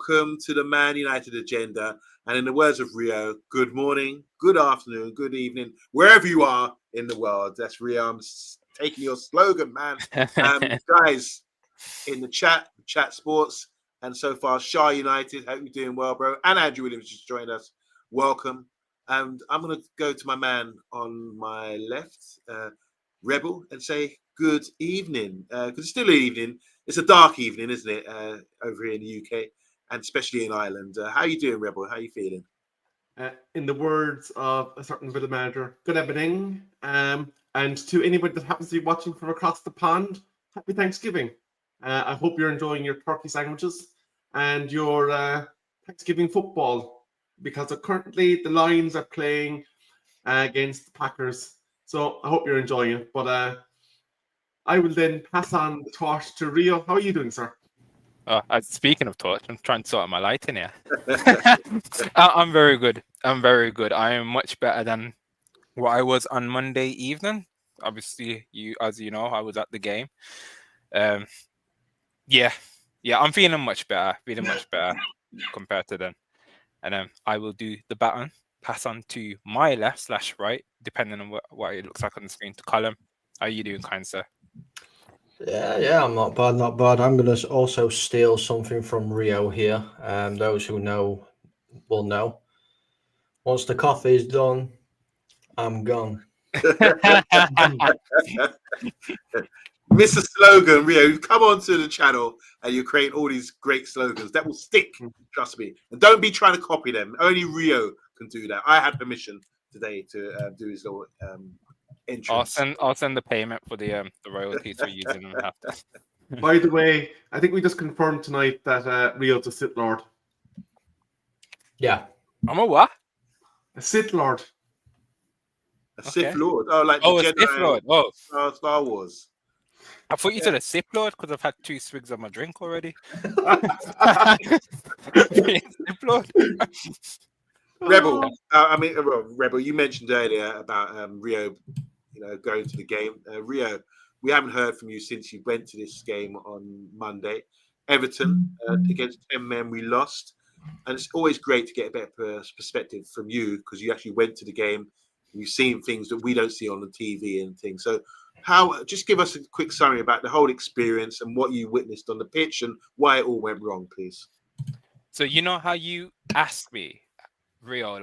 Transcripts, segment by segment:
welcome to the Man United Agenda. And in the words of Rio, good morning, good afternoon, good evening, wherever you are in the world. That's Rio. I'm taking your slogan, man. Guys, in the chat sports, and so far, Shah United. Hope you're doing well, bro. And Andrew Williams just joined us. Welcome. And I'm going to go to my man on my left, Rebel, and say good evening. Because it's still an evening. It's a dark evening, isn't it, over here in the UK, and especially in Ireland. How are you doing, Rebel? How are you feeling? In the words of a certain villa manager, good evening. And to anybody that happens to be watching from across the pond, happy Thanksgiving. I hope you're enjoying your turkey sandwiches and your Thanksgiving football, because currently the Lions are playing against the Packers. So I hope you're enjoying it. But I will then pass on the torch to Rio. How are you doing, sir? Speaking of torch, I'm trying to sort out my lighting here. I'm very good. I am much better than what I was on Monday evening. Obviously, as you know, I was at the game. Yeah, I'm feeling much better compared to then. And I will do the baton, pass on to my left/right, depending on what it looks like on the screen, to Colin. How are you doing, kind sir? Yeah, I'm not bad. I'm going to also steal something from Rio here. Those who know will know. Once the coffee is done, I'm gone. Mr. Slogan, Rio, you come onto the channel and you create all these great slogans that will stick, trust me. And don't be trying to copy them. Only Rio can do that. I had permission today to do his little entrance. I'll send the payment for the royalties for using them after. By the way, I think we just confirmed tonight that Rio's a Sith Lord. Yeah. I'm a what? A Sith Lord. A Sith Lord? Oh, like the Jedi. Sith Lord. Oh, Star Wars. I thought you said a Sith Lord because I've had 2 swigs of my drink already. Sith Lord. Rebel. Rebel. You mentioned earlier about Rio, going to the game. Rio, we haven't heard from you since you went to this game on Monday. Everton against 10 men, we lost, and it's always great to get a better perspective from you because you actually went to the game. And you've seen things that we don't see on the TV and things. So, just give us a quick summary about the whole experience and what you witnessed on the pitch and why it all went wrong, please. So you know how you asked me, Rio,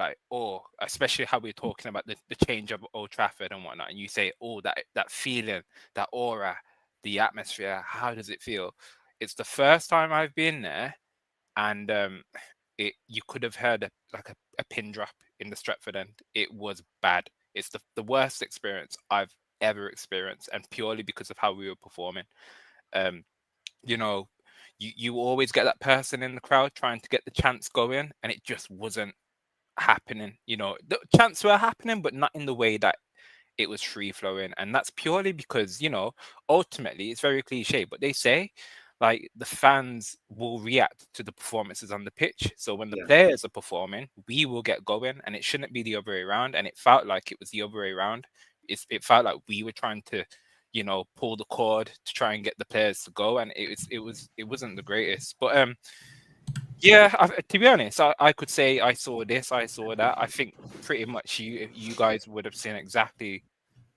especially how we're talking about the change of Old Trafford and whatnot, and you say, that feeling, that aura, the atmosphere, how does it feel? It's the first time I've been there, and you could have heard a pin drop in the Stretford end. It was bad. It's the worst experience I've ever experienced, and purely because of how we were performing. You always get that person in the crowd trying to get the chants going, and it just wasn't happening. The chants were happening, but not in the way that it was free flowing. And that's purely because ultimately it's very cliche, but they say the fans will react to the performances on the pitch. So when the players are performing, we will get going, and it shouldn't be the other way around. And it felt like it was the other way around. It felt like we were trying to pull the cord to try and get the players to go, and it wasn't the greatest. But to be honest, I could say I saw this, I saw that. I think pretty much you guys would have seen exactly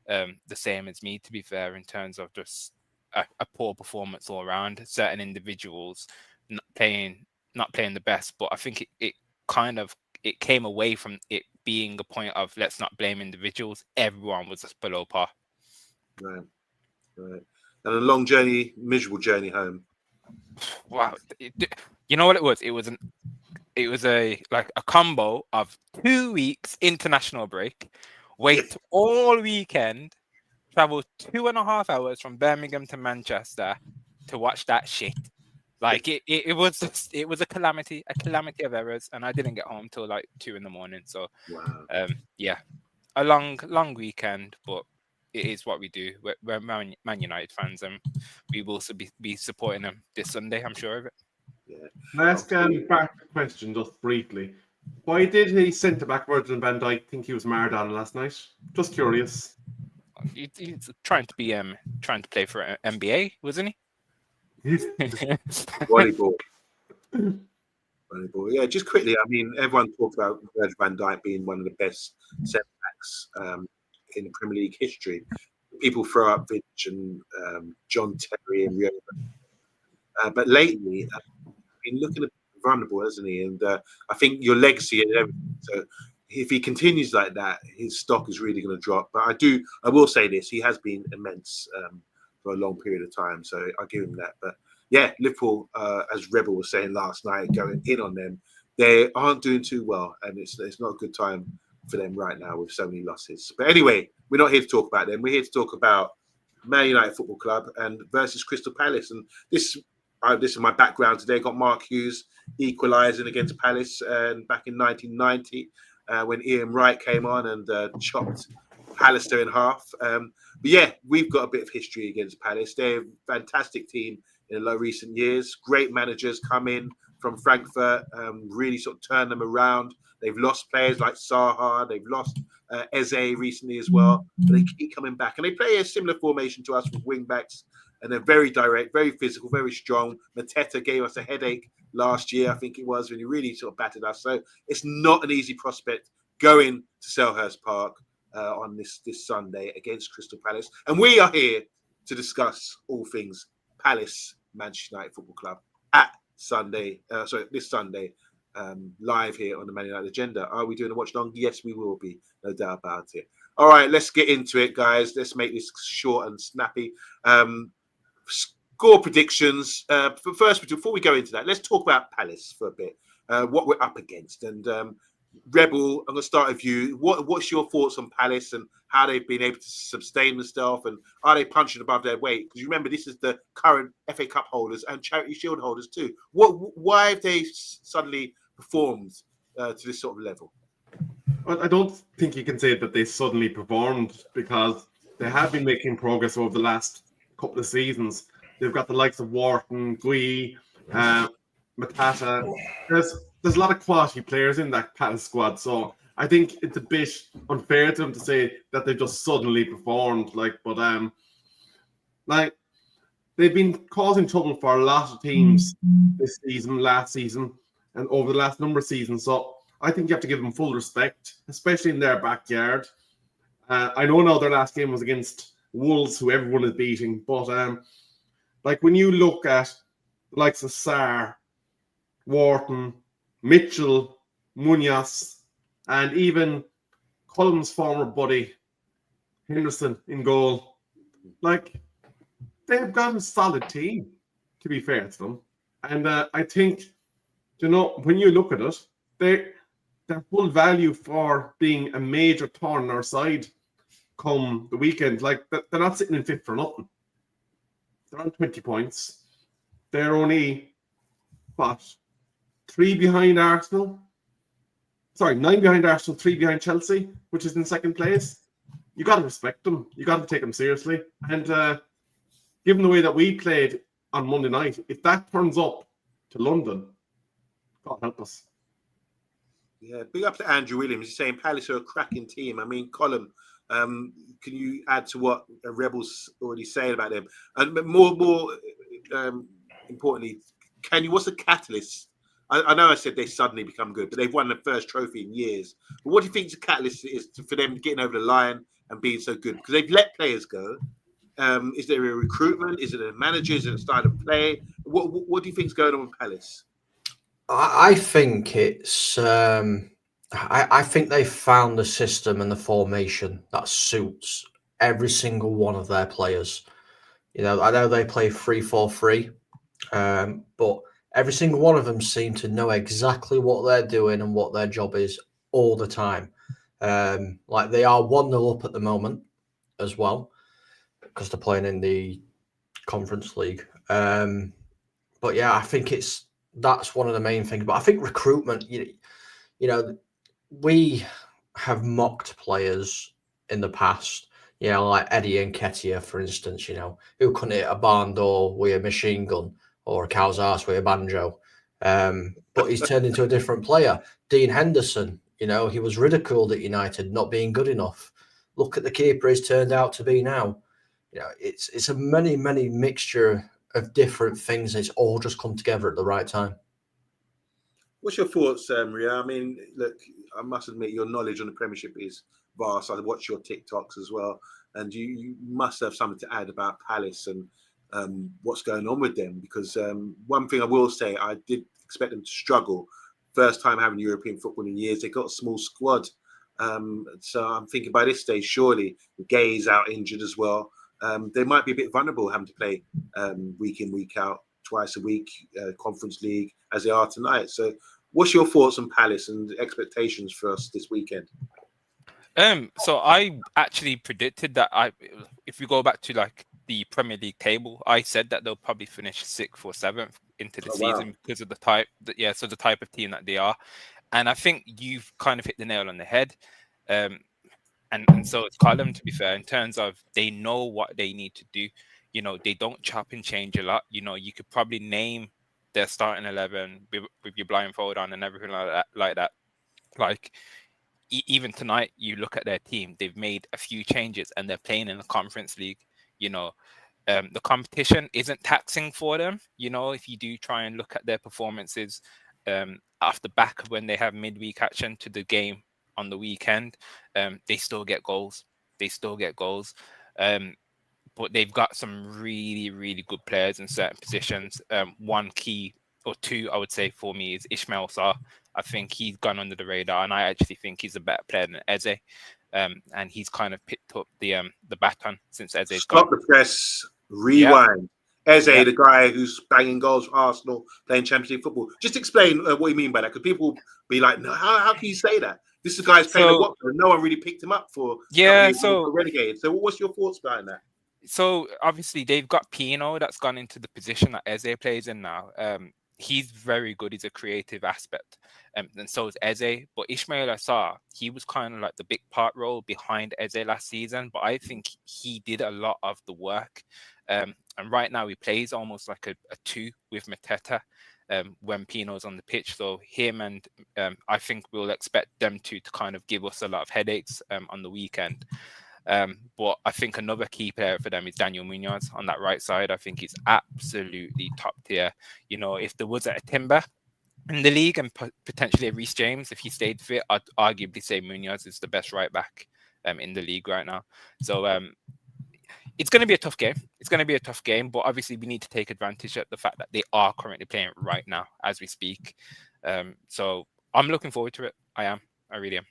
the same as me, to be fair, in terms of just a poor performance all around. Certain individuals not playing the best, but I think it came away from it being a point of let's not blame individuals. Everyone was just below par. Right. And a long journey, miserable journey home. Wow. You know what it was? It was a combo of 2 weeks international break, wait all weekend, travel 2.5 hours from Birmingham to Manchester to watch that shit. It was a calamity of errors, and I didn't get home till 2 a.m. So wow. A long weekend, but it is what we do. We're Man United fans, and we will also be supporting them this Sunday, I'm sure of it. Yeah. Can I ask back the question just briefly? Why did he centre-back Virgil van Dijk think he was Maradona last night? Just curious. He's trying to play for NBA, wasn't he? Volleyball. Yeah, just quickly. I mean, everyone talks about Virgil van Dijk being one of the best centre backs in Premier League history. People throw up Vince and John Terry and Rio. But lately, he's been looking a bit vulnerable, hasn't he? And I think your legacy and everything. So if he continues like that, his stock is really going to drop. But I will say this: he has been immense for a long period of time. So I'll give him that. But yeah, Liverpool, as Rebel was saying last night, going in on them, they aren't doing too well, and it's not a good time for them right now with so many losses. But anyway, we're not here to talk about them. We're here to talk about Man United Football Club and versus Crystal Palace. And this is my background today. Got Mark Hughes equalising against Palace back in 1990 when Ian Wright came on and chopped Pallister in half. But yeah, we've got a bit of history against Palace. They're a fantastic team in the recent years. Great managers come in from Frankfurt, really sort of turn them around. They've lost players like Saha. They've lost Eze recently as well. But they keep coming back. And they play a similar formation to us with wing backs. And they're very direct, very physical, very strong. Mateta gave us a headache last year, I think it was, when he really sort of battered us. So it's not an easy prospect going to Selhurst Park on this Sunday against Crystal Palace. And we are here to discuss all things Palace Manchester United Football Club at this Sunday, live here on the Man United Agenda. Are we doing a watch long? Yes, we will be, no doubt about it. All right, let's get into it, guys. Let's make this short and snappy. Score predictions. But first, before we go into that, let's talk about Palace for a bit. What we're up against. And Rebel, I'm going to start with you. What's your thoughts on Palace and how they've been able to sustain themselves, and are they punching above their weight? Because you remember, this is the current FA Cup holders and Charity Shield holders too. Why have they suddenly performed to this sort of level? Well, I don't think you can say that they suddenly performed, because they have been making progress over the last couple of seasons. They've got the likes of Wharton, Gui, Matata. There's a lot of quality players in that Palace squad, so I think it's a bit unfair to them to say that they've just suddenly performed. But they've been causing trouble for a lot of teams this season, last season, and over the last number of seasons. So I think you have to give them full respect, especially in their backyard. I know now their last game was against Wolves, who everyone is beating, but when you look at the likes of Sarr, Wharton, Mitchell, Munoz, and even Cullum's former buddy, Henderson, in goal, they've got a solid team, to be fair to them. And I think, when you look at it, their full value for being a major thorn in our side come the weekend. They're not sitting in fifth for nothing. They're on 20 points. They're only, 3 behind Arsenal. Sorry, 9 behind Arsenal, 3 behind Chelsea, which is in second place. You got to respect them. You got to take them seriously. And given the way that we played on Monday night, if that turns up to London, God help us. Yeah, big up to Andrew Williams. He's saying Palace are a cracking team. I mean, Colin, can you add to what Rebels already saying about them? And more importantly, what's the catalyst? I know I said they suddenly become good, but they've won the first trophy in years. But what do you think the catalyst is for them getting over the line and being so good? Because they've let players go. Is there a recruitment? Is it a manager? Is it a style of play? What do you think is going on with Palace? I think it's. I think they found the system and the formation that suits every single one of their players. I know they play 3-4-3, but every single one of them seem to know exactly what they're doing and what their job is all the time. They are 1-0 up at the moment as well, because they're playing in the Conference League. But yeah, I think that's one of the main things. But I think recruitment, we have mocked players in the past, like Eddie Nketiah, for instance, who couldn't hit a barn door with a machine gun or a cow's arse with a banjo. But he's turned into a different player. Dean Henderson, he was ridiculed at United not being good enough. Look at the keeper he's turned out to be now. It's a many mixture of different things. It's all just come together at the right time. What's your thoughts, Ria? I mean, look, I must admit your knowledge on the Premiership is vast. I watch your TikToks as well, and you must have something to add about Palace and what's going on with them. Because one thing I will say, I did expect them to struggle. First time having European football in years, they got a small squad. So I'm thinking by this stage, surely Gay's out injured as well. They might be a bit vulnerable having to play week in, week out, twice a week, Conference League, as they are tonight. So what's your thoughts on Palace and expectations for us this weekend? So I actually predicted that if we go back to like the Premier League table, I said that they'll probably finish 6th or 7th into the season because of the type of team that they are. And I think you've kind of hit the nail on the head. And so it's Callum, to be fair, in terms of they know what they need to do. You know, they don't chop and change a lot. You know, you could probably name their starting 11 with your blindfold on and everything like that. Like, even tonight, you look at their team, they've made a few changes and they're playing in the Conference League. You know, the competition isn't taxing for them. You know, if you do try and look at their performances off the back of when they have midweek action to the game on the weekend, they still get goals. But they've got some really, really good players in certain positions. One key or two, I would say, for me is Ismail Sarr. I think he's gone under the radar, and I actually think he's a better player than Eze. And he's kind of picked up the baton since Eze's Stop gone. the press, rewind. Yeah. Eze, the guy who's banging goals for Arsenal, playing Champions League football. Just explain what you mean by that, because people will be like, no, how can you say that? This is a guy's playing at Watford, and no one really picked him up for relegated. So what's your thoughts behind that? So obviously they've got Pino that's gone into the position that Eze plays in now. He's very good. He's a creative aspect. And so is Eze. But Ismail Assar, he was kind of like the big part role behind Eze last season. But I think he did a lot of the work. And right now he plays almost like a two with Mateta when Pino's on the pitch. So him and I think we'll expect them to kind of give us a lot of headaches on the weekend. But I think another key player for them is Daniel Munoz on that right side. I think he's absolutely top tier. You know, if there was a Timber in the league and potentially a Reece James, if he stayed fit, I'd arguably say Munoz is the best right back in the league right now. So it's going to be a tough game. But obviously we need to take advantage of the fact that they are currently playing right now as we speak. So I'm looking forward to it. I really am.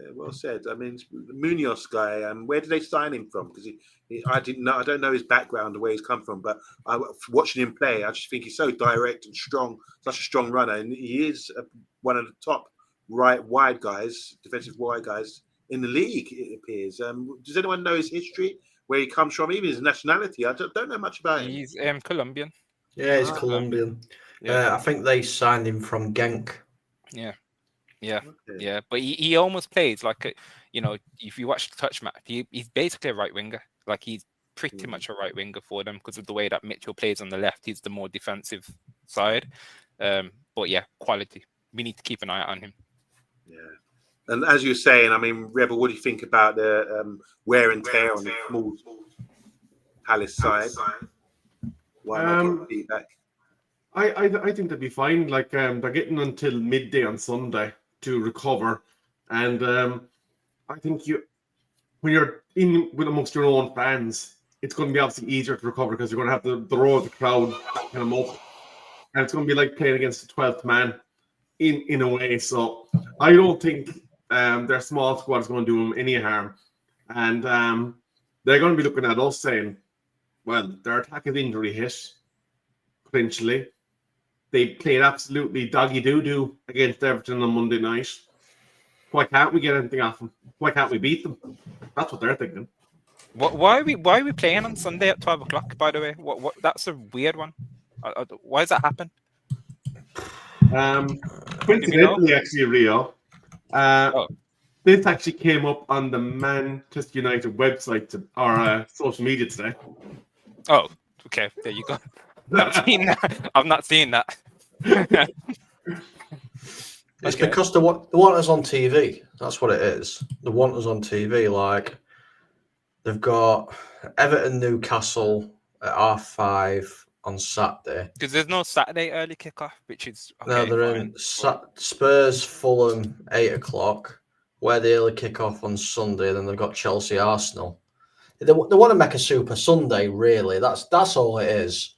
Yeah, well said. I mean, the Munoz guy. Where did they sign him from? Because I don't know his background, where he's come from. But watching him play, I just think he's so direct and strong, such a strong runner, and he is one of the top defensive wide guys in the league. It appears. Does anyone know his history, where he comes from, even his nationality? I don't know much about him. He's Colombian. Yeah, he's Colombian. I think they signed him from Genk. Yeah, but he almost plays like if you watch the touch map, he's basically a right winger. Like he's pretty much a right winger for them because of the way that Mitchell plays on the left. He's the more defensive side. But yeah, quality. We need to keep an eye on him. Yeah, and as you're saying, I mean, Rebel, what do you think about the wear and tear on the small Palace side? Why not get feedback? I think they'll be fine. Like they're getting until midday on Sunday to recover, and I think when you're in with amongst your own fans, it's going to be obviously easier to recover because you're going to have the roar of the crowd backing them up, and it's going to be like playing against the 12th man in a way. So I don't think their small squad is going to do them any harm, and they're going to be looking at us saying, well, their attack is injury hit potentially. They played absolutely doggy doo-doo against Everton on Monday night. Why can't we get anything off them? Why can't we beat them? That's what they're thinking. Why are we playing on Sunday at 12 o'clock, by the way? What that's a weird one. Why does that happen? Coincidentally, actually, Rio, this actually came up on the Manchester United website or social media today. Oh, okay. There you go. I've not seen that. It's because they want us on TV. That's what it is. They want us on TV. Like they've got Everton, Newcastle at 5:30 on Saturday. Because there's no Saturday early kickoff, which is okay, No, they're fine. in Spurs, Fulham, 8 o'clock. Where the early kickoff on Sunday. Then they've got Chelsea, Arsenal. They want to make a Super Sunday, really. That's all it is.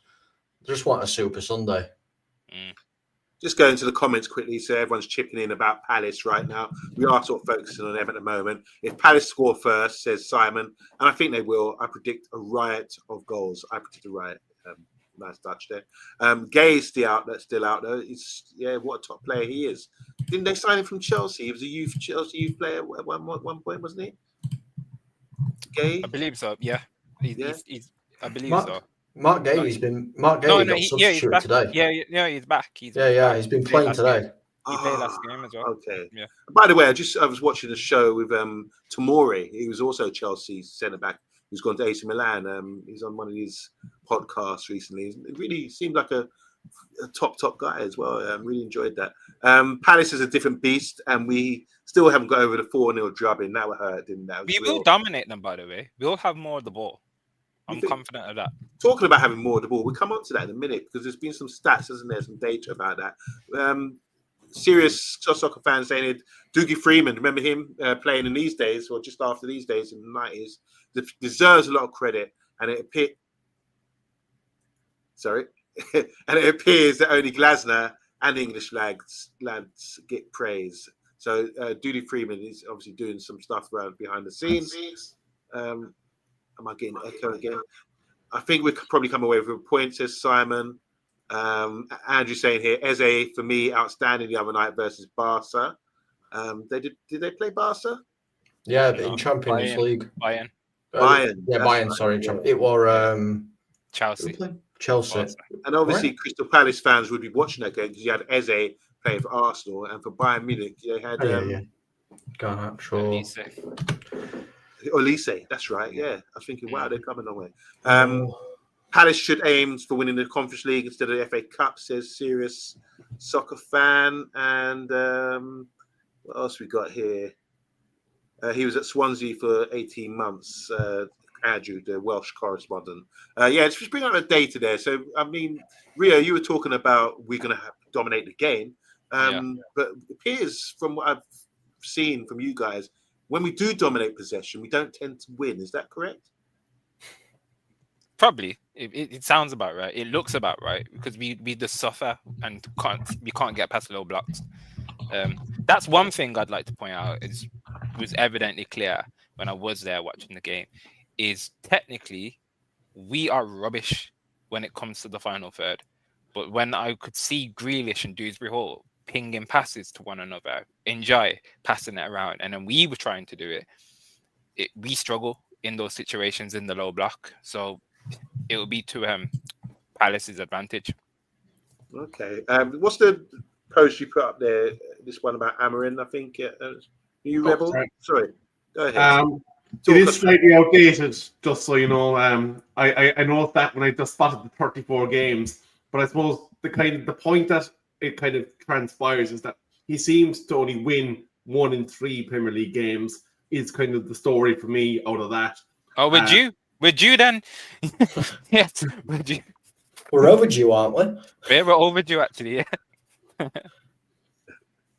They just want a Super Sunday. Just going to the comments quickly, so everyone's chipping in about Palace right now. We are sort of focusing on them at the moment. If Palace score first, says Simon, and I think they will, I predict a riot of goals. I predict a riot. Nice touch there. Gay is still out there. What a top player he is. Didn't they sign him from Chelsea? He was a Chelsea youth player at one point, wasn't he? Gay? I believe so. Yeah. He's I believe so. Mark Gay, got substituted today. Yeah, he's back. He's been playing today. He played last game as well. Okay. Yeah. By the way, I was watching a show with Tomori. He was also Chelsea centre back who's gone to AC Milan. He's on one of these podcasts recently. It really seemed like a top guy as well. I really enjoyed that. Palace is a different beast, and we still haven't got over the 4-0 drubbing. That would hurt, didn't that? We will dominate them, by the way. We'll have more of the ball. I'm confident of that. Talking about having more of the ball, we'll come on to that in a minute because there's been some stats, isn't there? Some data about that. Serious soccer fans saying it. Dougie Freeman, remember him playing in these days, or just after these days in the 90s, deserves a lot of credit. And it appears that only Glasner and English lads get praise. So Dougie Freeman is obviously doing some stuff around behind the scenes. Am I getting echo again? I think we could probably come away with a point, says Simon. Andrew saying here, Eze, for me, outstanding the other night versus Barca. Did they play Barca? Yeah, in Champions League. Bayern. Bayern, sorry. Right. It was Chelsea. Barca. And obviously, Crystal Palace fans would be watching that game because you had Eze playing for Arsenal, and for Bayern Munich, they had Garnacho. Olise, that's right. Yeah, I was thinking, wow, they're coming a long way. Palace should aim for winning the Conference League instead of the FA Cup, says Serious Soccer Fan. And what else we got here? He was at Swansea for 18 months. Andrew, the Welsh correspondent. Just bring out the data there. So, I mean, Rio, you were talking about we're going to dominate the game. But it appears from what I've seen from you guys, when we do dominate possession, we don't tend to win. Is that correct? Probably. It sounds about right. It looks about right because we just suffer and we can't get past low blocks. That's one thing I'd like to point out was evidently clear when I was there watching the game is technically we are rubbish when it comes to the final third. But when I could see Grealish and Dewsbury Hall pinging passes to one another, enjoy passing it around, and then we were trying to do it, we struggle in those situations in the low block. So it will be to Palace's advantage. Okay. What's the post you put up there? This one about Amarin, I think. You Rebel? Sorry. Go ahead. It is slightly outdated, just so you know. I know that when I just spotted the 34 games, but I suppose the point that it kind of transpires is that he seems to only win 1 in 3 Premier League games. Is kind of the story for me out of that. Oh, would you then? Yes, would you? We're overdue, aren't we? Yeah, we're overdue actually. Yeah.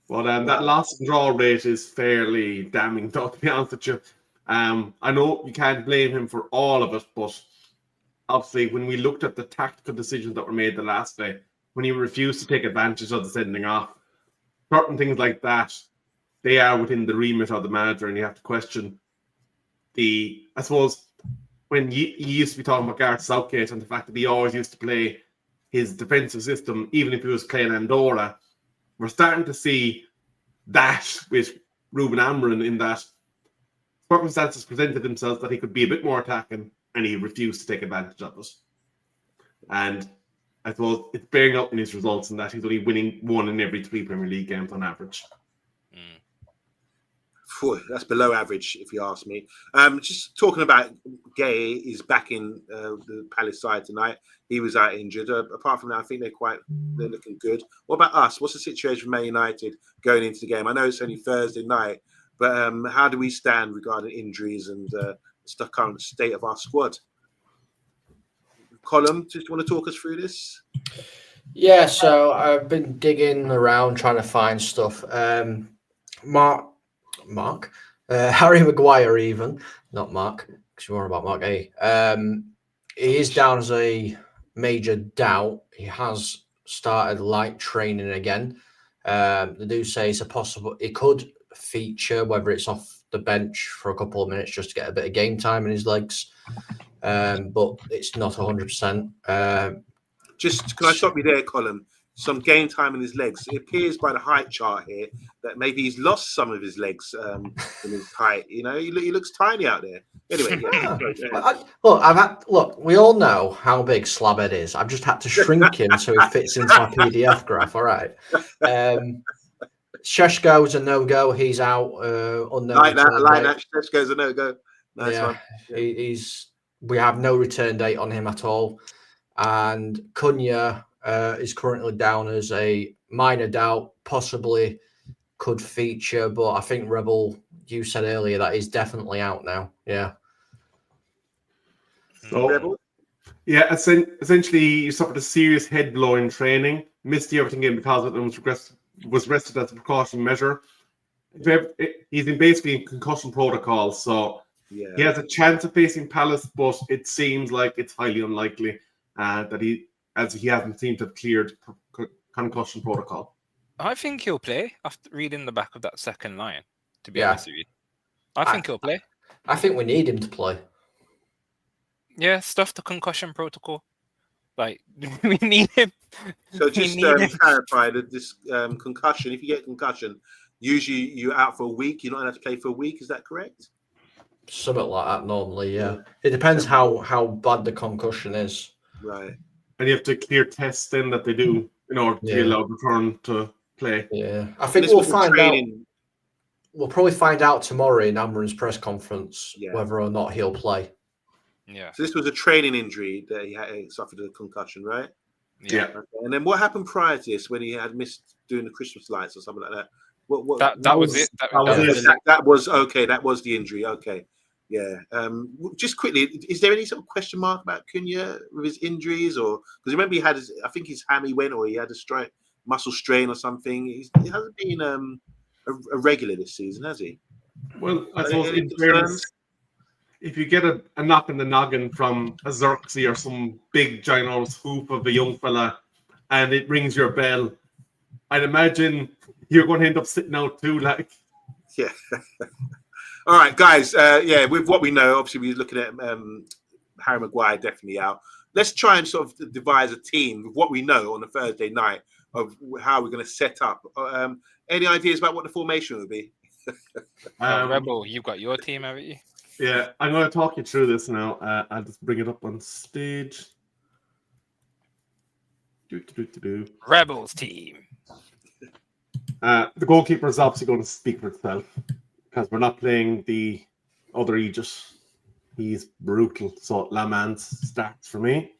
Well, that loss and draw rate is fairly damning, though, to be honest with you. I know you can't blame him for all of it, but obviously when we looked at the tactical decisions that were made the last day, when he refused to take advantage of the sending off, certain things like that, they are within the remit of the manager, and you have to question I suppose, when he used to be talking about Gareth Southgate and the fact that he always used to play his defensive system, even if he was playing Andorra, we're starting to see that with Ruben Amorim in that circumstances presented themselves that he could be a bit more attacking, and he refused to take advantage of it. And I suppose it's bearing out in his results in that he's only winning 1 in every 3 Premier League games on average. That's below average, if you ask me. Just talking about Gay, is back in the Palace side tonight. He was out injured. Apart from that, I think they're looking good. What about us? What's the situation with Man United going into the game? I know it's only Thursday night, but how do we stand regarding injuries and the current state of our squad? Colin, just want to talk us through this? Yeah, so I've been digging around trying to find stuff. Harry Maguire, even not Mark, because you're on about Mark A. He is down as a major doubt. He has started light training again. They do say it's a possible. It could feature, whether it's off the bench for a couple of minutes just to get a bit of game time in his legs. But it's not 100%. Just can I stop you there, Colin? Some game time in his legs. It appears by the height chart here that maybe he's lost some of his legs in his height. You know, he looks tiny out there. Anyway, yeah, sorry, go ahead. Look, we all know how big Slabhead is. I've just had to shrink him so he fits into my PDF graph. All right. Sheshko's a no-go. He's out. Unknown. Like that. Sheshko's a no-go. Nice one. We have no return date on him at all. And Cunha is currently down as a minor doubt, possibly could feature, but I think Rebel, you said earlier that he's definitely out now. Yeah. So, Rebel? Yeah, essentially, he suffered a serious head blow in training, missed the Everton game because of it, and was rested as a precaution measure. He's basically in concussion protocol, so he has a chance of facing Palace, but it seems like it's highly unlikely that he hasn't seemed to have cleared concussion protocol. I think he'll play after reading the back of that second line, to be honest with you. I think he'll play. I think we need him to play. Yeah, stuff the concussion protocol. Like, we need him. So just clarify that this concussion, if you get concussion, usually you're out for a week. You're not allowed to play for a week. Is that correct? Something like that normally, yeah. It depends how bad the concussion is. Right. And you have to clear tests then that they do in order to be allowed to return to play. Yeah. I think we'll find out. We'll probably find out tomorrow in Amarin's press conference whether or not he'll play. Yeah. So this was a training injury that he suffered a concussion, right? Yeah. Okay. And then what happened prior to this when he had missed doing the Christmas lights or something like that? That was it. That was okay. That was the injury. Okay. Yeah. Just quickly, is there any sort of question mark about Cunha with his injuries, or because remember he had I think his hammy went, or he had a muscle strain or something. He hasn't been a regular this season, has he? Well, I suppose in fairness, if you get a knock in the noggin from a Xerxes or some big ginormous hoop of a young fella, and it rings your bell, I'd imagine you're going to end up sitting out too. Like, yeah. All right, guys. With what we know, obviously we're looking at Harry Maguire definitely out. Let's try and sort of devise a team with what we know on the Thursday night of how we're going to set up. Any ideas about what the formation will be? Rebel, you've got your team, haven't you? Yeah, I'm going to talk you through this now. I'll just bring it up on stage. Rebels team. The goalkeeper is obviously going to speak for itself because we're not playing the other Aegis. He's brutal. So Lamans starts for me.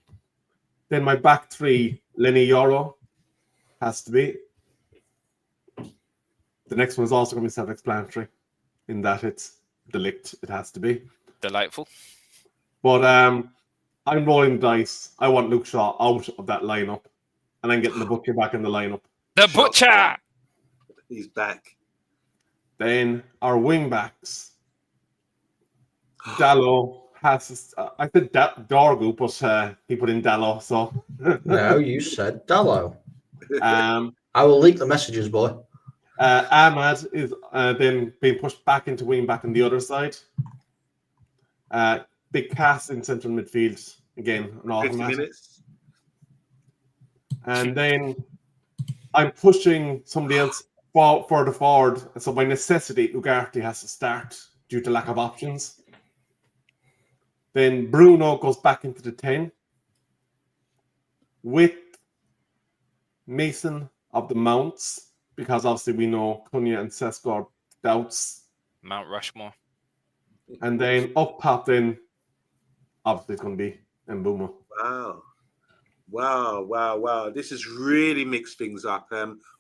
Then my back three, Lenny Yoro, has to be. The next one is also going to be self-explanatory in that it's Delict. It has to be. Delightful. But I'm rolling dice. I want Luke Shaw out of that lineup. And I'm getting the Butcher back in the lineup. The Butcher! He's back. Then our wing backs. Dallo has. I said Dorgu, but he put in Dallo. So no, you said Dallo. I will leak the messages, boy. Ahmad is then being pushed back into wing back on the other side. Big Cass in central midfield again. 50 minutes. And then I'm pushing somebody else further forward. So by necessity, Ugarte has to start due to lack of options. Then Bruno goes back into the 10 with Mason of the Mounts, because obviously we know Cunha and Sesko are doubts. Mount Rushmore. And then up top, then obviously it's going to be Mbuma. Wow. This has really mixed things up.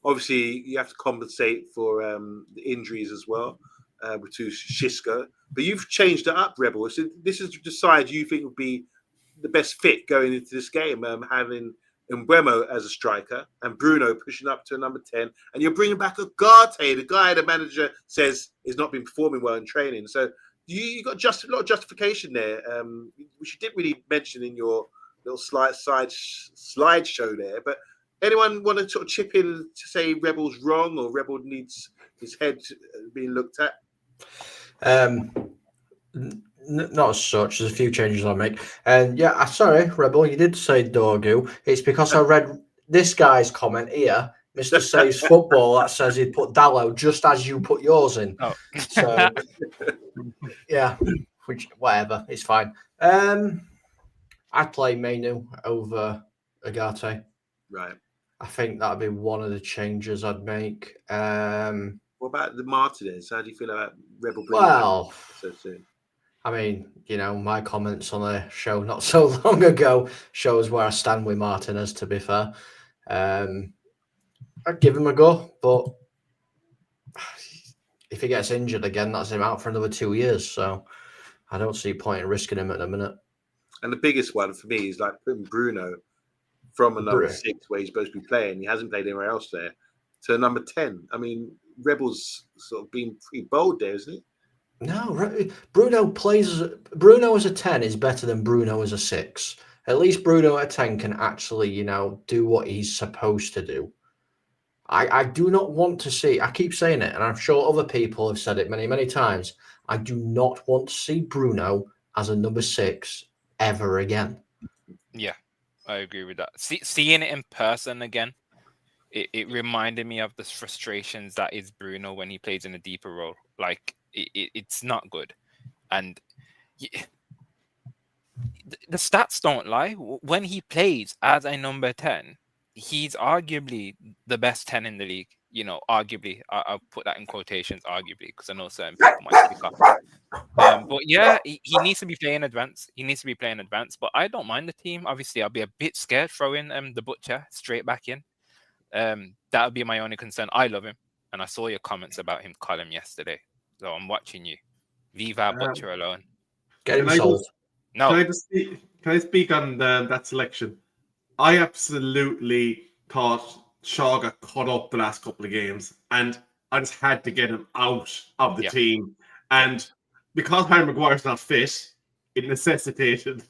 Obviously, you have to compensate for the injuries as well to Shiska. But you've changed it up, Rebel. So this is the side you think would be the best fit going into this game, having Mbeumo as a striker and Bruno pushing up to a number 10, and you're bringing back Ugarte, the guy the manager says has not been performing well in training. So you got just a lot of justification there, which you didn't really mention in your little slideshow there. But anyone want to sort of chip in to say Rebel's wrong or Rebel needs his head being looked at? Not as such. There's a few changes I'll make. And yeah, sorry, Rebel, you did say Dorgu. It's because I read this guy's comment here, Mr. Saves Football, that says he'd put Dallo just as you put yours in. Oh. So, yeah, which whatever, it's fine. I'd play Mainu over Ugarte. Right. I think that'd be one of the changes I'd make. What about the Martinez? How do you feel about Rebel? Well, so soon? I mean, my comments on a show not so long ago shows where I stand with Martinez, to be fair. I'd give him a go, but if he gets injured again, that's him out for another 2 years. So I don't see point in risking him at the minute. And the biggest one for me is like putting Bruno from a number 6 where he's supposed to be playing. He hasn't played anywhere else there to a number 10. I mean, Rebel's sort of been pretty bold there, isn't he? No, Bruno as a 10 is better than Bruno as a 6. At least Bruno at a 10 can actually, do what he's supposed to do. I do not want to see, I keep saying it, and I'm sure other people have said it many, many times. I do not want to see Bruno as a number 6 ever again. Yeah, I agree with that. Seeing it in person again, it reminded me of the frustrations that is Bruno when he plays in a deeper role. Like, it's not good. And the stats don't lie. When he plays as a number 10, he's arguably the best 10 in the league. Arguably. I'll put that in quotations, arguably, because I know certain people might pick up. But yeah, he needs to be playing advanced. But I don't mind the team. Obviously, I'll be a bit scared throwing the Butcher straight back in. That would be my only concern. I love him. And I saw your comments about him, Colin, yesterday. So I'm watching you. Viva Butcher alone. Get him sold. No. Can I speak on that selection? I absolutely thought Shaw got caught up the last couple of games, and I just had to get him out of the team. And because Harry Maguire's not fit, it necessitated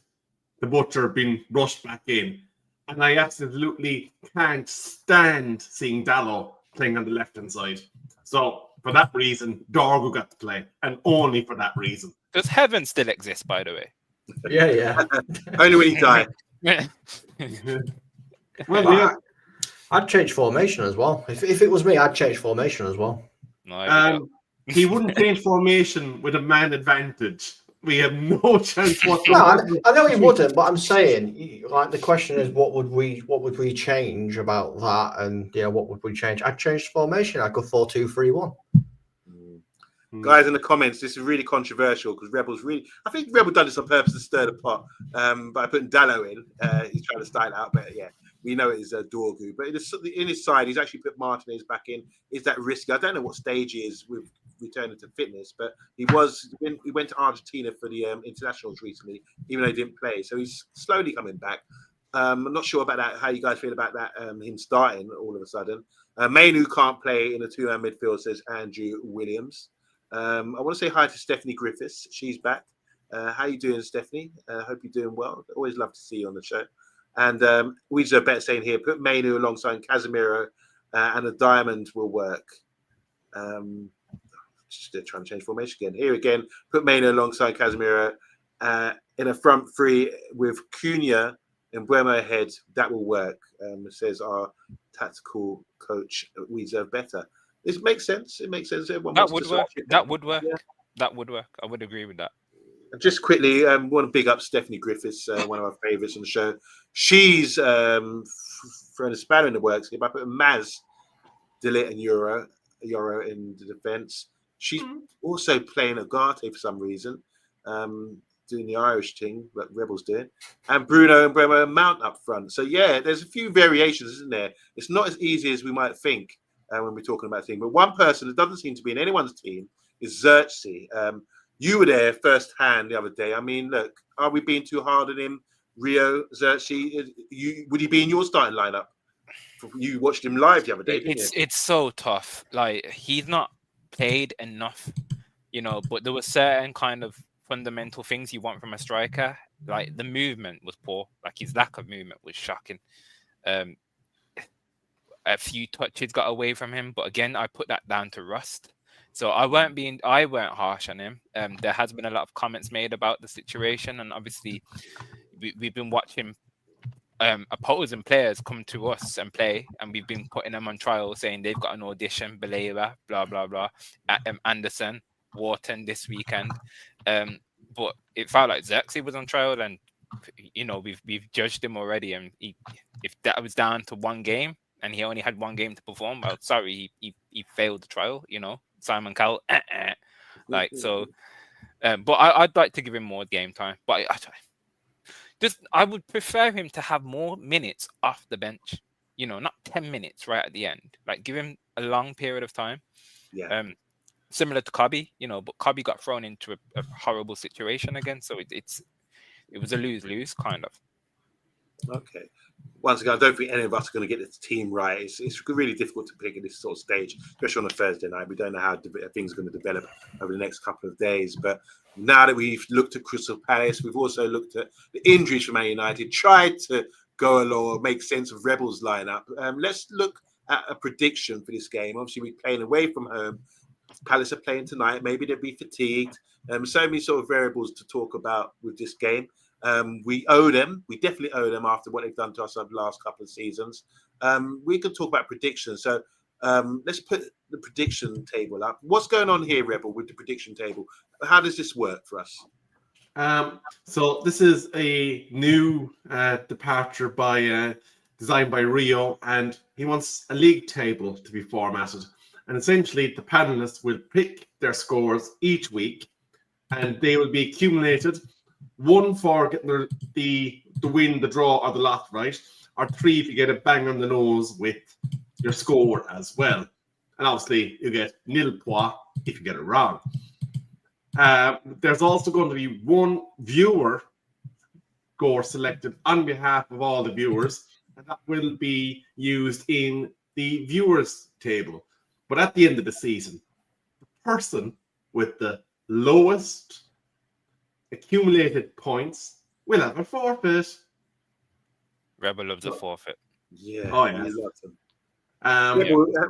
the Butcher being rushed back in. And I absolutely can't stand seeing Dallo playing on the left-hand side. So, for that reason, Dorgu got to play, and only for that reason. Does heaven still exist, by the way? Yeah. Only when he died. Well, I'd change formation as well. If it was me, I'd change formation as well. No, he wouldn't change formation with a man advantage. We have no chance whatsoever. No, I know he wouldn't, but I'm saying, like, the question is, what would we change about that? And what would we change? I'd change formation. I'd go 4-2-3-1. Guys in the comments, this is really controversial because I think Rebel done this on purpose to stir the pot by putting Dallo in. He's trying to style it out better. Yeah, we know it is Dorgu, but in his side, he's actually put Martinez back in. Is that risky? I don't know what stage he is with returning to fitness, but he went to Argentina for the internationals recently, even though he didn't play. So he's slowly coming back. I'm not sure about that. How you guys feel about that? Him starting all of a sudden. Mainu can't play in a 2-man midfield, says Andrew Williams. I want to say hi to Stephanie Griffiths. She's back. How you doing, Stephanie? Hope you're doing well. Always love to see you on the show. And we just better saying here, put Mainu alongside Casemiro, and a diamond will work. Just trying to change formation again. Here again, put Mainu alongside Casemiro in a front three with Cunha and Mbeumo ahead. That will work, says our tactical coach. We deserve better. This makes sense. It makes sense. Everyone that would work. That would work. Yeah. That would work. I would agree with that. Just quickly, want to big up Stephanie Griffiths, one of our favourites on the show. She's throwing a spanner in the works. If I put Maz, Delit, and Euro in the defence, she's also playing Ugarte for some reason, doing the Irish thing that Rebels doing, and Bruno and Mbeumo Mount up front. So yeah, there's a few variations, isn't there? It's not as easy as we might think. When we're talking about things, but one person that doesn't seem to be in anyone's team is Xerxes. You were there firsthand the other day. I mean, look, are we being too hard on him? Rio Xerxes, would he be in your starting lineup? You watched him live the other day, didn't you? It's so tough. Like, he's not played enough, but there were certain kind of fundamental things you want from a striker. Like, the movement was poor. Like, his lack of movement was shocking. A few touches got away from him, but again, I put that down to rust. So I weren't harsh on him. There has been a lot of comments made about the situation, and obviously we've been watching opposing players come to us and play, and we've been putting them on trial, saying they've got an audition, Baleva, blah blah blah, Anderson, Wharton this weekend. But it felt like Xerxes was on trial, and we've judged him already. And if that was down to one game, and he only had one game to perform, well, sorry, he failed the trial. Simon Cowell, so. But I'd like to give him more game time. But I would prefer him to have more minutes off the bench. Not 10 minutes right at the end. Like, give him a long period of time. Yeah. Similar to Cobby, but Cobby got thrown into a horrible situation again. So it was a lose-lose kind of. Okay. Once again, I don't think any of us are going to get this team right. It's really difficult to pick at this sort of stage, especially on a Thursday night. We don't know how things are going to develop over the next couple of days. But now that we've looked at Crystal Palace, we've also looked at the injuries for Man United, tried to go along or make sense of Rebels lineup. Let's look at a prediction for this game. Obviously, we're playing away from home. Palace are playing tonight. Maybe they'll be fatigued. So many sort of variables to talk about with this game. We owe them. We definitely owe them after what they've done to us over the last couple of seasons. We can talk about predictions. So let's put the prediction table up. What's going on here, Rebel, with the prediction table? How does this work for us? So this is a new departure designed by Rio, and he wants a league table to be formatted. And essentially, the panelists will pick their scores each week, and they will be accumulated. 1 for getting the win, the draw, or the loss right, or 3 if you get a bang on the nose with your score as well. And obviously, you get nil points if you get it wrong. There's also going to be 1 viewer score selected on behalf of all the viewers, and that will be used in the viewers table. But at the end of the season, the person with the lowest accumulated points will have a forfeit. Rebel loves a forfeit. Yeah. Oh, yeah.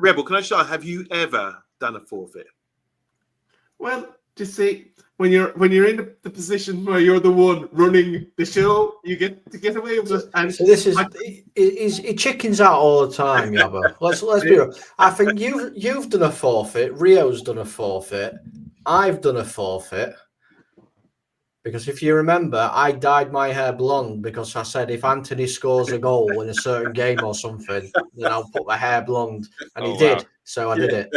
Rebel, can I start? Have you ever done a forfeit? Well, just see, when you're in the position where you're the one running the show, you get to get away with it. And so this is he chickens out all the time, Yabba. Let's be real. I think you've done a forfeit. Rio's done a forfeit. I've done a forfeit. Because if you remember, I dyed my hair blonde because I said if Anthony scores a goal in a certain game or something, then I'll put my hair blonde. And he did. So I did it.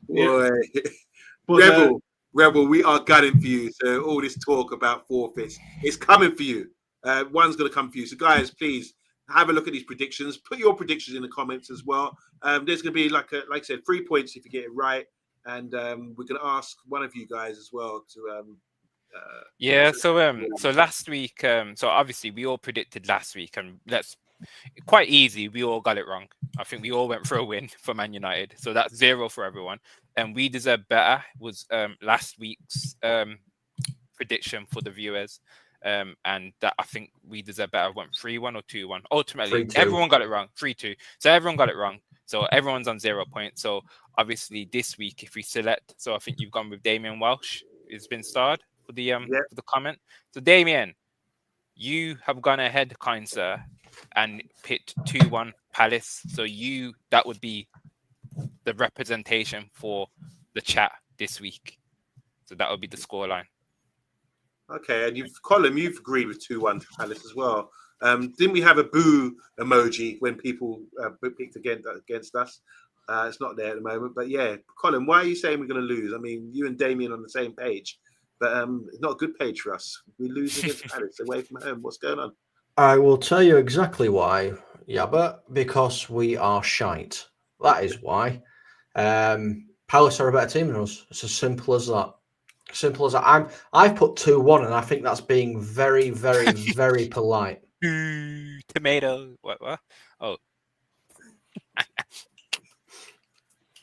Boy. But, Rebel, we are gunning for you. So all this talk about forfeits, it's coming for you. One's going to come for you. So guys, please have a look at these predictions. Put your predictions in the comments as well. There's going to be, like I said, 3 points if you get it right. And we're going to ask one of you guys as well to... So last week, so obviously we all predicted last week, and quite easy, we all got it wrong. I think we all went for a win for Man United, so that's 0 for everyone. And we deserve better was last week's prediction for the viewers, and that I think we deserve better went 3-1 or 2-1. Ultimately, 3-2. Everyone got it wrong. 3-2. So everyone got it wrong. So everyone's on 0 points. So obviously this week, if we select, so I think you've gone with Damien Welsh. It's been starred for the for the comment. So Damien, you have gone ahead, kind sir, and picked 2-1 Palace. So that would be the representation for the chat this week. So that would be the scoreline. Okay, and Colin, you've agreed with 2-1 to Palace as well. Didn't we have a boo emoji when people picked against us? It's not there at the moment, but yeah, Colin, why are you saying we're going to lose? I mean, you and Damien on the same page. But it's not a good page for us. We lose against Palace away from home. What's going on? I will tell you exactly why, Yabba, because we are shite. That is why. Palace are a better team than us. It's as simple as that. Simple as that. I've put 2-1, and I think that's being very, very, very polite. Tomato. What? Oh,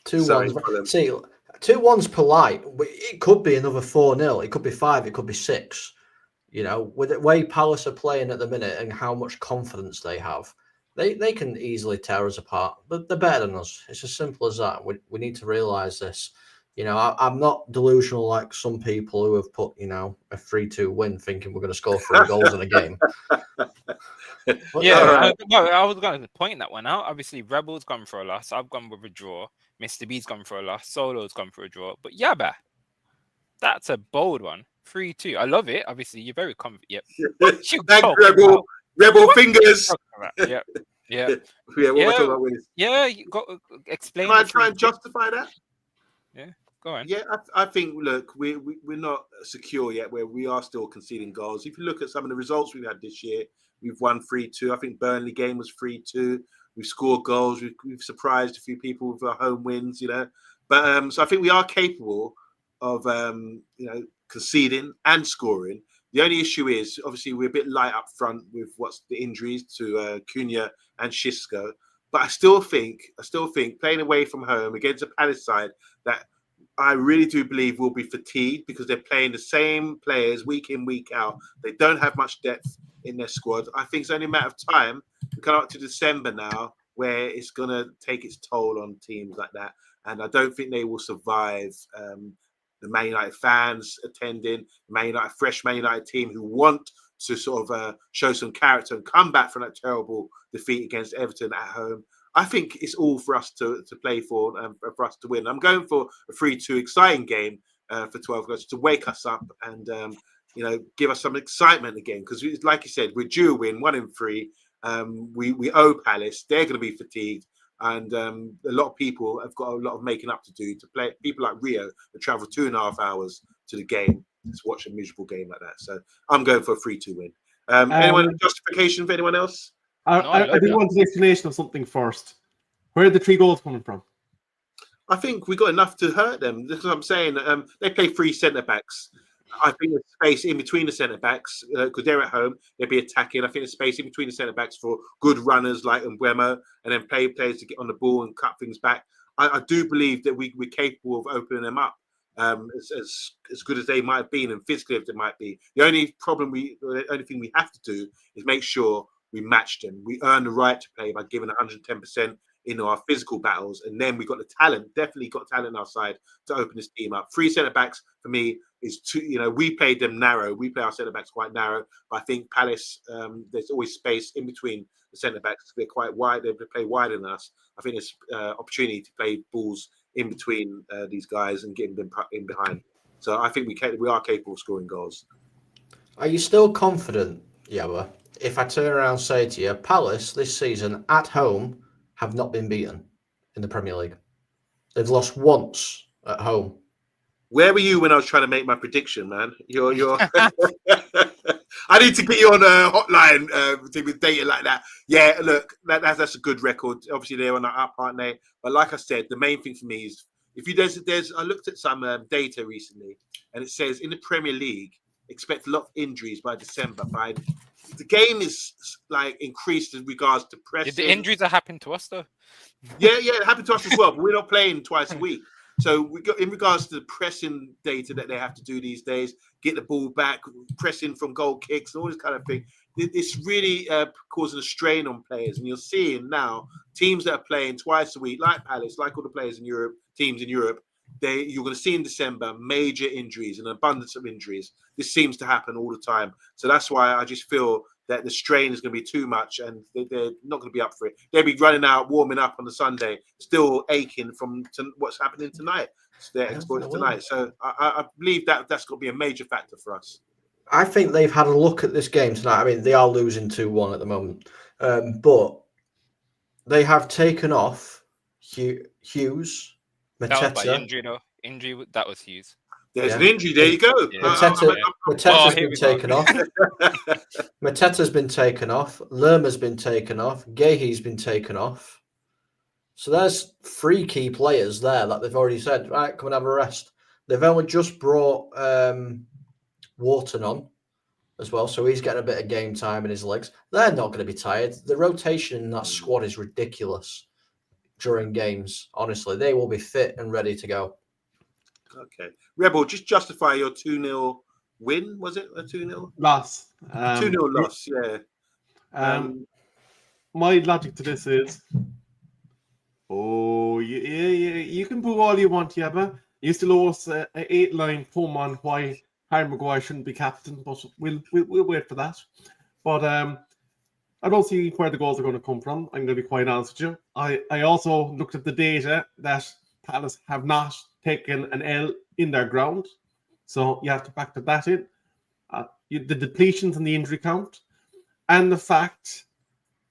2-1's. Colin. See, 2-1's polite. It could be another 4-0. It could be 5. It could be 6. You know, with the way Palace are playing at the minute and how much confidence they have, they can easily tear us apart. But they're better than us. It's as simple as that. We need to realise this. You know, I'm not delusional like some people who have put, you know, a 3-2 win thinking we're going to score 3 goals in a game. But, yeah. Alright. I was going to point that one out. Obviously, Rebel's gone for a loss. I've gone with a draw. Mr. B's gone for a loss. Solo's gone for a draw. But Yabba, that's a bold one. 3-2. I love it. Obviously, you're very confident. Yep. Thanks, Rebel. Rebel fingers. Yeah. Yeah, what am I talking about with? Yeah, you got explain. Can I try and justify that? Go on. Yeah, I think, look, we're not secure yet, where we are still conceding goals. If you look at some of the results we've had this year, we've won 3-2. I think Burnley game was 3-2. We've scored goals. We've surprised a few people with our home wins, you know. But so I think we are capable of, you know, conceding and scoring. The only issue is, obviously, we're a bit light up front with what's the injuries to Cunha and Xisco. But I still think playing away from home against a Palace side that I really do believe will be fatigued because they're playing the same players week in, week out. They don't have much depth in their squad. I think it's only a matter of time. We come up to December now where it's going to take its toll on teams like that. And I don't think they will survive the Man United fans attending, fresh Man United team who want to sort of show some character and come back from that terrible defeat against Everton at home. I think it's all for us to play for and for us to win. I'm going for a 3-2 exciting game for 12 goals to wake us up and you know, give us some excitement again. Because, like you said, we're due a win, 1 in 3. We owe Palace. They're going to be fatigued, and a lot of people have got a lot of making up to do to play. People like Rio that travel 2.5 hours to the game to watch a miserable game like that. So I'm going for a 3-2 win. Anyone justification for anyone else? I do want an explanation of something first. Where are the 3 goals coming from? I think we got enough to hurt them. That's what I'm saying. They play 3 centre backs. I think there's space in between the centre backs because they're at home. They'll be attacking. I think there's space in between the centre backs for good runners like Mbeumo, and then players to get on the ball and cut things back. I do believe that we're capable of opening them up as good as they might have been and physically as they might be. The only thing we have to do is make sure we match them. We earn the right to play by giving 110% in our physical battles, and then we got the talent. Definitely got talent on our side to open this team up. 3 centre backs for me is too. You know, we played them narrow. We play our centre backs quite narrow, but I think Palace. There's always space in between the centre backs. They're quite wide. They play wider than us. I think there's opportunity to play balls in between these guys and getting them in behind. So I think we are capable of scoring goals. Are you still confident, Yawa? If I turn around and say to you, Palace this season at home have not been beaten in the Premier League. They've lost once at home. Where were you when I was trying to make my prediction, man? You're. I need to get you on a hotline with data like that. Yeah, look, that's a good record. Obviously, they're on our part now. But like I said, the main thing for me is there's. I looked at some data recently, and it says in the Premier League, expect a lot of injuries by December. The game is like increased in regards to pressing. The injuries are happening to us though. Yeah, it happened to us as well. But we're not playing twice a week. So we got in regards to the pressing data that they have to do these days, get the ball back, pressing from goal kicks, all this kind of thing. It's really causing a strain on players, and you're seeing now teams that are playing twice a week, like Palace, like all the players in Europe, teams in Europe. You're going to see in December major injuries, an abundance of injuries. This seems to happen all the time. So that's why I just feel that the strain is going to be too much and they're not going to be up for it. They'll be running out, warming up on the Sunday, still aching from what's happening tonight. Their exploits tonight. So I believe that's going to be a major factor for us. I think they've had a look at this game tonight. I mean, they are losing 2-1 at the moment. But they have taken off Hughes, Mateta. That was by injury, though. Injury, that was Hughes. There's an injury. There you go. Mateta's been taken off. Mateta's been taken off. Lerma's been taken off. Gehi's been taken off. So there's 3 key players there that they've already said, right, come and have a rest. They've only just brought Wharton on as well, so he's getting a bit of game time in his legs. They're not going to be tired. The rotation in that squad is ridiculous during games. Honestly, they will be fit and ready to go. Okay. Rebel, just justify your 2-0 win. Was it a 2-0? Loss. 2-0 loss, yeah. My logic to this is, you can boo all you want, Yabba. You still owe us an 8-line poem on why Harry Maguire shouldn't be captain, but we'll wait for that. But I don't see where the goals are going to come from. I'm going to be quite honest with you. I also looked at the data that Palace have not taken an L in their ground, so you have to factor that in. The depletions and the injury count, and the fact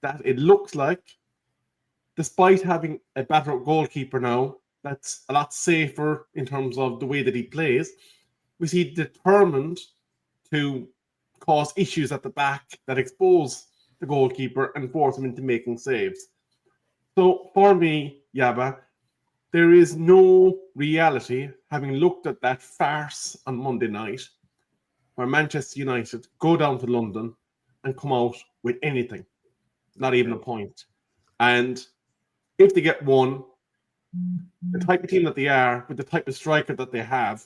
that it looks like, despite having a better goalkeeper now, that's a lot safer in terms of the way that he plays, we see determined to cause issues at the back that expose the goalkeeper and force him into making saves. So for me, Yaba, there is no reality, having looked at that farce on Monday night, where Manchester United go down to London and come out with anything, not even a point. And if they get one, the type of team that they are, with the type of striker that they have,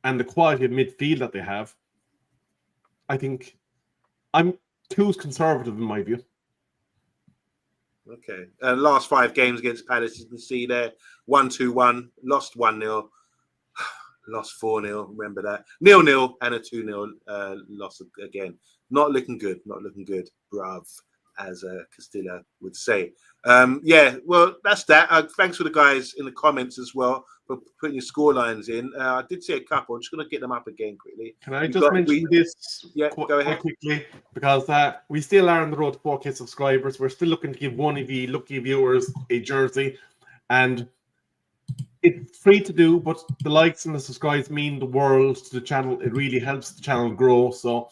and the quality of midfield that they have, I think I'm too conservative in my view. Okay. Last 5 games against Palace, you can see there, 1-2-1, lost 1-0, lost 4-0, remember that. 0-0 and a 2-0 loss again. Not looking good, bruv, as Castilla would say. Yeah, well, that's that. Thanks for the guys in the comments as well for putting your score lines in. I did see a couple. I'm just going to get them up again quickly. Can I just mention this go ahead. quickly? Because we still are on the road to 4K subscribers. We're still looking to give one of you lucky viewers a jersey. And it's free to do, but the likes and the subscribes mean the world to the channel. It really helps the channel grow. So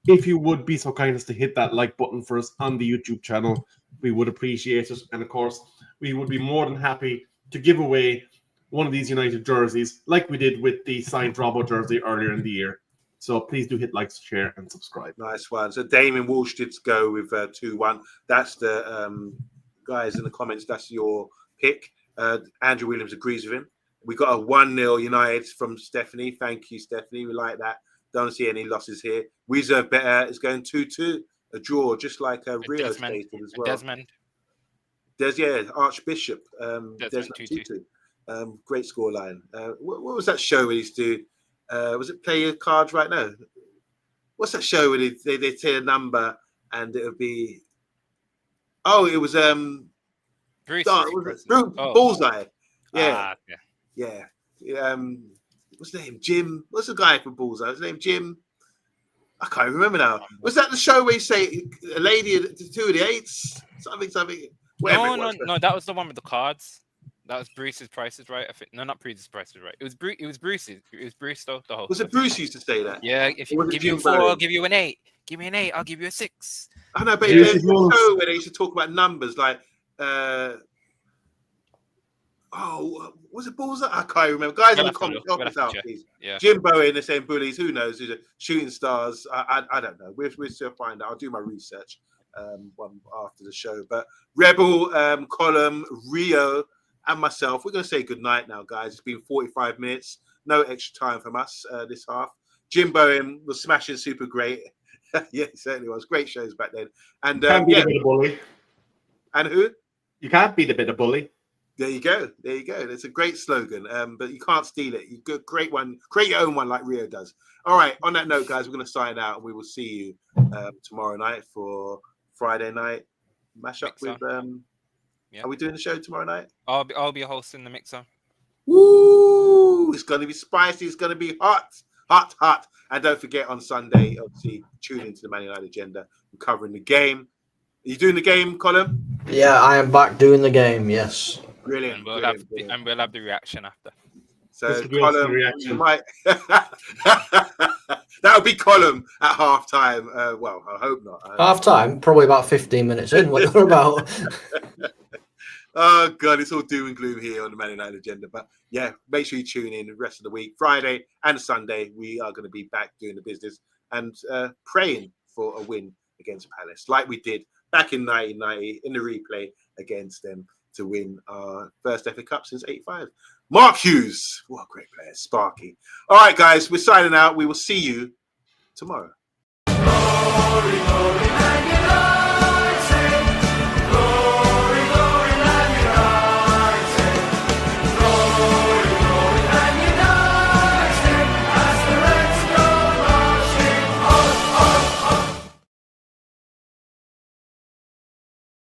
if you would be so kind as to hit that like button for us on the YouTube channel, we would appreciate it. And of course, we would be more than happy to give away one of these United jerseys, like we did with the signed Robbo jersey earlier in the year. So please do hit like, share, and subscribe. Nice one. So Damien Walsh did go with 2-1. That's the guys in the comments. That's your pick. Andrew Williams agrees with him. We got a 1-0 United from Stephanie. Thank you, Stephanie. We like that. Don't see any losses here. We deserve better. It's going 2-2, a draw, just like Rio stated as well. Desmond. Archbishop. Desmond 2-2. Great scoreline. What was that show we used to do? Was it Play Your Cards Right Now? What's that show where they say a number and it would be... Oh, it was... Bruce. Bullseye. Yeah. Yeah. What's his name? Jim. What's the guy from Bullseye? His name Jim. I can't remember now. Was that the show where you say a lady at 2 of the 8s? Something. No. That was the one with the cards. That was Bruce's Prices Right. I think. No, not Bruce's Prices Right. It was Bruce's. It was Bruce though. The whole. Was it Bruce used to say that? Yeah. If you give you a 4, I'll give you an 8. Give me an 8, I'll give you a 6. I know, but there's a show where they used to talk about numbers like. Was it Bullseye? I can't remember. Guys in the comments, help us out, please. Yeah. Jim Bowen, they're saying bullies. Who knows? Who's shooting stars? I don't know. We'll still find out. I'll do my research one after the show. But Rebel, Column, Rio, and myself, we're going to say good night now, guys. It's been 45 minutes. No extra time from us this half. Jim Bowen was smashing super great. Yeah, he certainly was. Great shows back then. And Can't beat a bit of bully. And who? You can't beat a bit of bully. There you go. It's a great slogan, but you can't steal it. You go create one, create your own one like Rio does. All right. On that note, guys, we're going to sign out, and we will see you tomorrow night for Friday night mashup with. Are we doing the show tomorrow night? I'll be hosting the mixer. Woo! It's going to be spicy. It's going to be hot. And don't forget on Sunday, obviously, tune into the Man United Agenda. We're covering the game. Are you doing the game, Colin? Yeah, I am back doing the game. Yes. Brilliant. And we'll have the reaction after. So, Colin, you might. That would be Colin at half time. Well, I hope not. Half time, probably about 15 minutes in. What you're about? Oh God, it's all doom and gloom here on the Man United agenda. But yeah, make sure you tune in the rest of the week. Friday and Sunday, we are going to be back doing the business and praying for a win against Palace, like we did back in 1990 in the replay against them to win our first FA Cup since '85. Mark Hughes, what a great player, Sparky. All right, guys, we're signing out. We will see you tomorrow. Glory, glory.